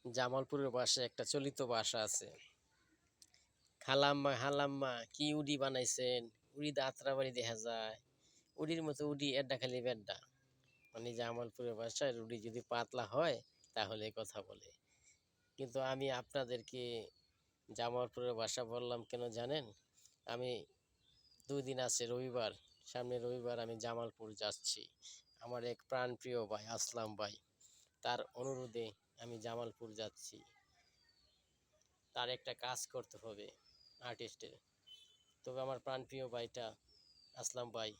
জামালপুরের পাশে একটা চলিত বাসা আছে। খালাম্মা হালাম্মা কি উডি বানাইছেন, উডি দাঁতরাবাড়ি দেখা যায়, উডির মতো উডি এড্ডা খালি বেড্ডা। মানে জামালপুরের বাসায় উডি যদি পাতলা হয় তাহলে কথা বলে। কিন্তু আমি আপনাদেরকে জামালপুরের বাসা বললাম কেন জানেন? আমি 2 দিন আছে রবিবার, সামনে রবিবার আমি জামালপুর যাচ্ছি। আমার এক প্রাণপ্রিয় ভাই আসলাম ভাই, তার অনুরোধে আমি জামালপুর যাচ্ছি। তার একটা কাজ করতে হবে আর্টিস্টের। তবে আমার প্রাণপ্রিয় ভাইটা আসলাম ভাই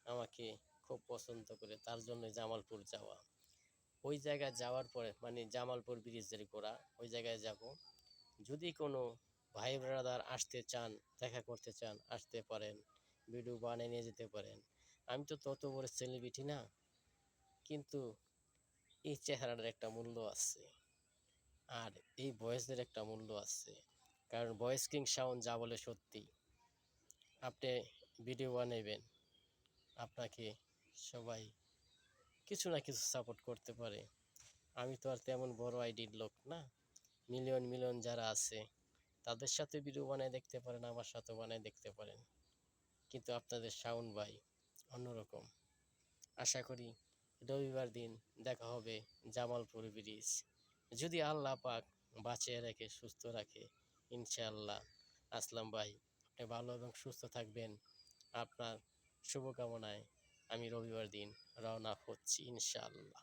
আমাকে খুব পছন্দ করে, তার জন্য জামালপুর যাওয়া। ওই জায়গায় যাওয়ার পরে মানে জামালপুর ব্রিজের গোড়া ওই জায়গায় যাব। যদি কোনো ভাই ব্রাদার আসতে চান, দেখা করতে চান, আসতে পারেন, ভিডিও বানিয়ে নিয়ে যেতে পারেন। আমি তো তত বড় সেলিব্রিটি না, কিন্তু এই চেহারাটার একটা মূল্য আছে, আর এই ভয়েসের একটা মূল্য আছে। কারণ ভয়েস কিং শাওন যা বলে সত্যি। আপনি ভিডিও বানাবেন, আপনাকে সবাই কিছু না কিছু সাপোর্ট করতে পারে। আমি তো আর তেমন বড় আইডির লোক না। মিলিয়ন মিলিয়ন যারা আছে তাদের সাথে ভিডিও বানায় দেখতে পারেন, আমার সাথে বানায় দেখতে পারেন। কিন্তু আপনাদের শাওন ভাই অন্যরকম। আশা করি রবিবার দিন দেখা হবে জামালপুর ব্রিজ। যদি আল্লাহ পাক বাঁচিয়ে রাখে, সুস্থ রাখে, ইনশাআল্লাহ। আসলাম ভাই, আপনি ভালো এবং সুস্থ থাকবেন। আপনার শুভকামনায় আমি রবিবার দিন রওনা হচ্ছি ইনশাআল্লাহ।